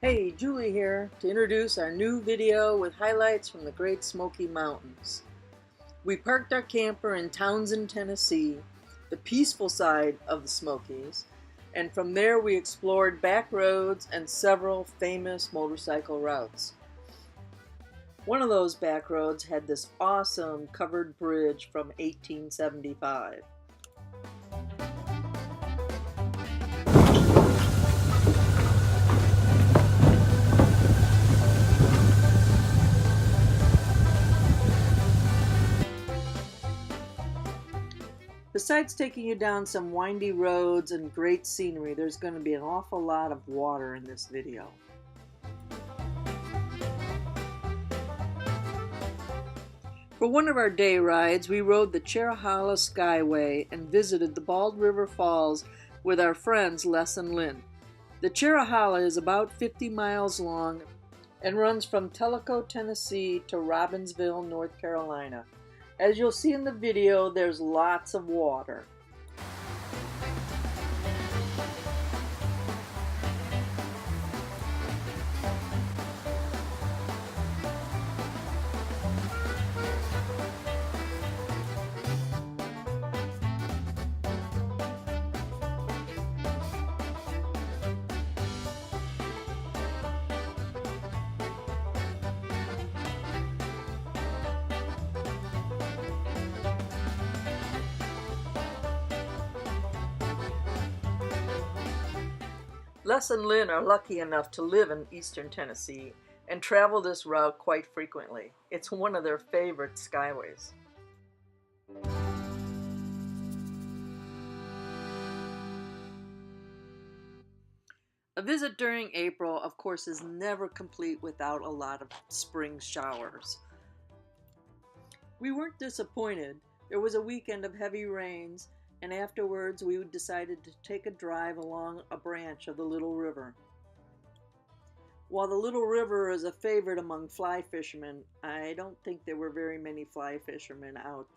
Hey, Julie here to introduce our new video with highlights from the Great Smoky Mountains. We parked our camper in Townsend, Tennessee, the peaceful side of the Smokies, and from there we explored back roads and several famous motorcycle routes. One of those back roads had this awesome covered bridge from 1875. Besides taking you down some windy roads and great scenery, there's going to be an awful lot of water in this video. For one of our day rides, we rode the Cherahalla Skyway and visited the Bald River Falls with our friends Les and Lynn. The Cherahalla is about 50 miles long and runs from Tellico, Tennessee to Robbinsville, North Carolina. As you'll see in the video, there's lots of water. Les and Lynn are lucky enough to live in eastern Tennessee and travel this route quite frequently. It's one of their favorite skyways. A visit during April, of course, is never complete without a lot of spring showers. We weren't disappointed. There was a weekend of heavy rains, and afterwards we decided to take a drive along a branch of the Little River. While the Little River is a favorite among fly fishermen, I don't think there were very many fly fishermen out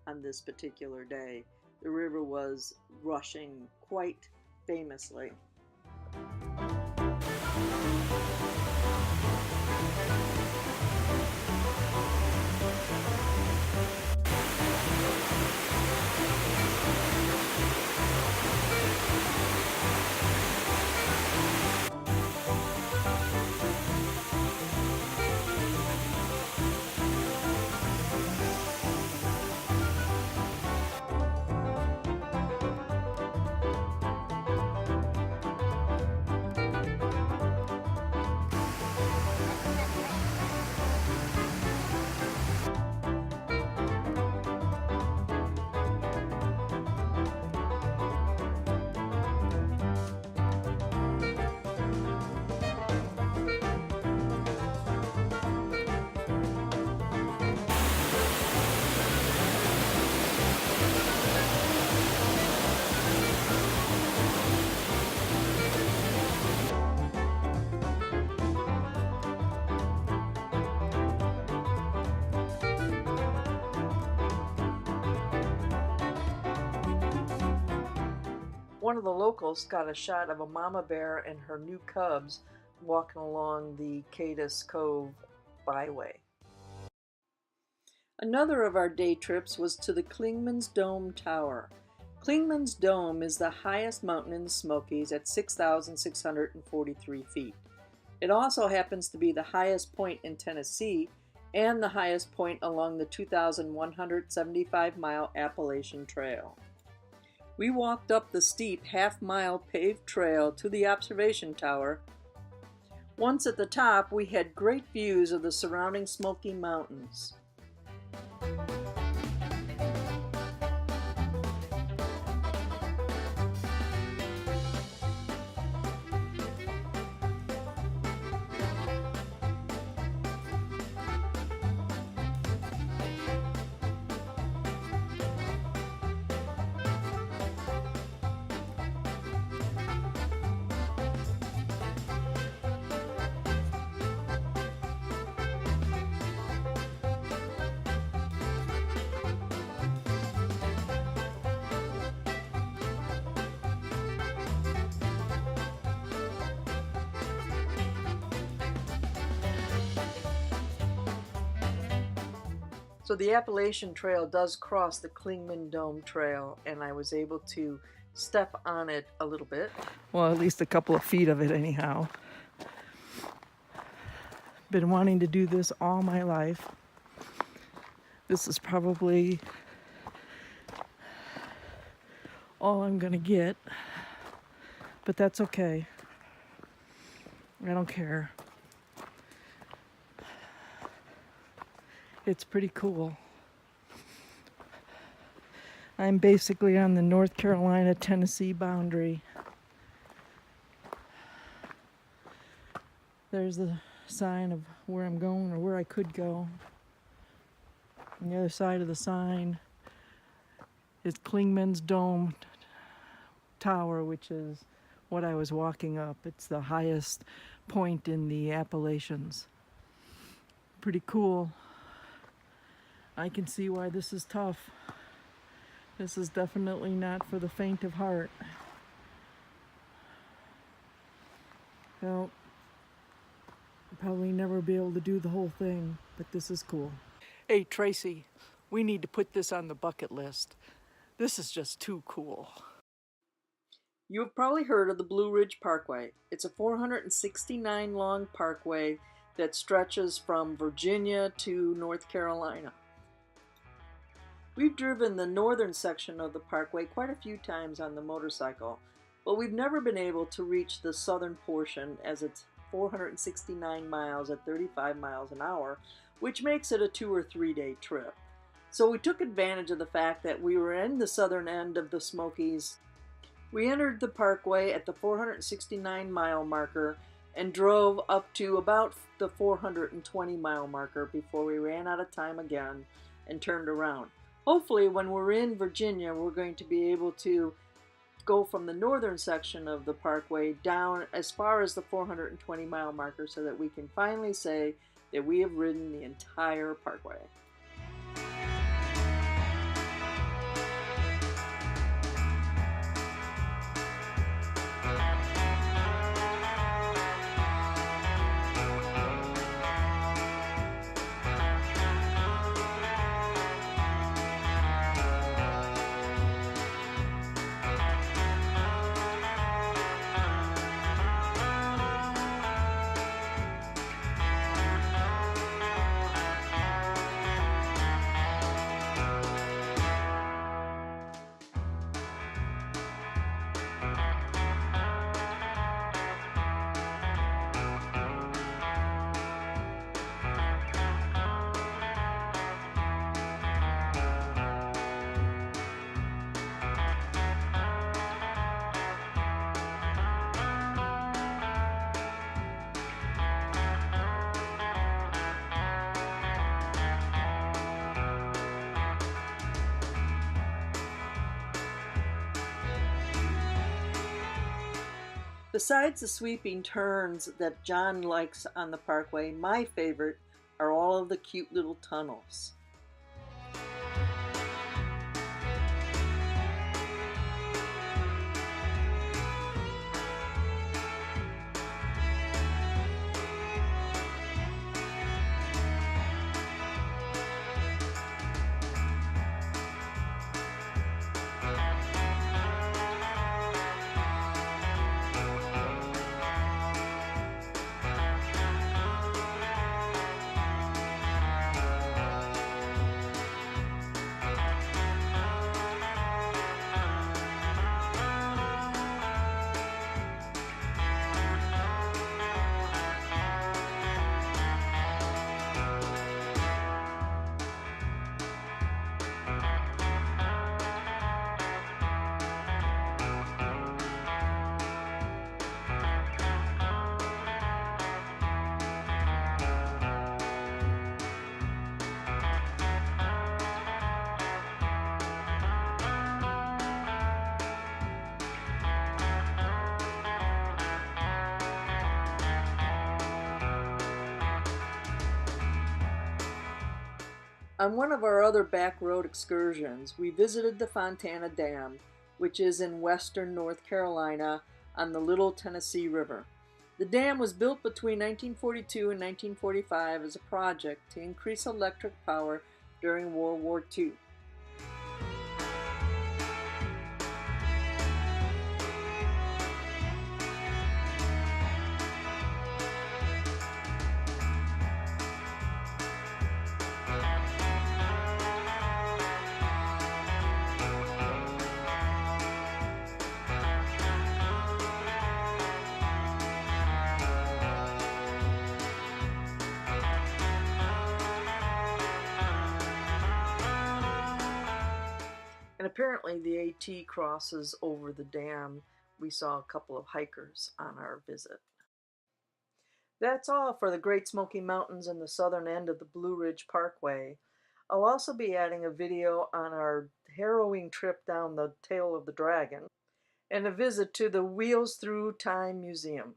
on this particular day. The river was rushing quite famously. One of the locals got a shot of a mama bear and her new cubs walking along the Cadiz Cove byway. Another of our day trips was to the Clingmans Dome Tower. Clingmans Dome is the highest mountain in the Smokies at 6,643 feet. It also happens to be the highest point in Tennessee and the highest point along the 2,175-mile Appalachian Trail. We walked up the steep half-mile paved trail to the observation tower. Once at the top, we had great views of the surrounding Smoky Mountains. So the Appalachian Trail does cross the Clingmans Dome trail, and I was able to step on it a little bit. Well, at least a couple of feet of it anyhow. Been wanting to do this all my life. This is probably all I'm gonna get, but that's okay. I don't care. It's pretty cool. I'm basically on the North Carolina-Tennessee boundary. There's the sign of where I'm going or where I could go. On the other side of the sign is Clingmans Dome Tower, which is what I was walking up. It's the highest point in the Appalachians. Pretty cool. I can see why this is tough. This is definitely not for the faint of heart. Well, I'll probably never be able to do the whole thing, but this is cool. Hey Tracy, we need to put this on the bucket list. This is just too cool. You have probably heard of the Blue Ridge Parkway. It's a 469 long parkway that stretches from Virginia to North Carolina. We've driven the northern section of the parkway quite a few times on the motorcycle, but we've never been able to reach the southern portion, as it's 469 miles at 35 miles an hour, which makes it a 2 or 3 day trip. So we took advantage of the fact that we were in the southern end of the Smokies. We entered the parkway at the 469 mile marker and drove up to about the 420 mile marker before we ran out of time again and turned around. Hopefully when we're in Virginia, we're going to be able to go from the northern section of the parkway down as far as the 420 mile marker so that we can finally say that we have ridden the entire parkway. Besides the sweeping turns that John likes on the parkway, my favorite are all of the cute little tunnels. On one of our other back road excursions, we visited the Fontana Dam, which is in western North Carolina on the Little Tennessee River. The dam was built between 1942 and 1945 as a project to increase electric power during World War II. And apparently the AT crosses over the dam. We saw a couple of hikers on our visit. That's all for the Great Smoky Mountains and the southern end of the Blue Ridge Parkway. I'll also be adding a video on our harrowing trip down the Tail of the Dragon and a visit to the Wheels Through Time Museum.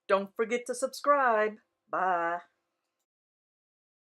Don't forget to subscribe. Bye.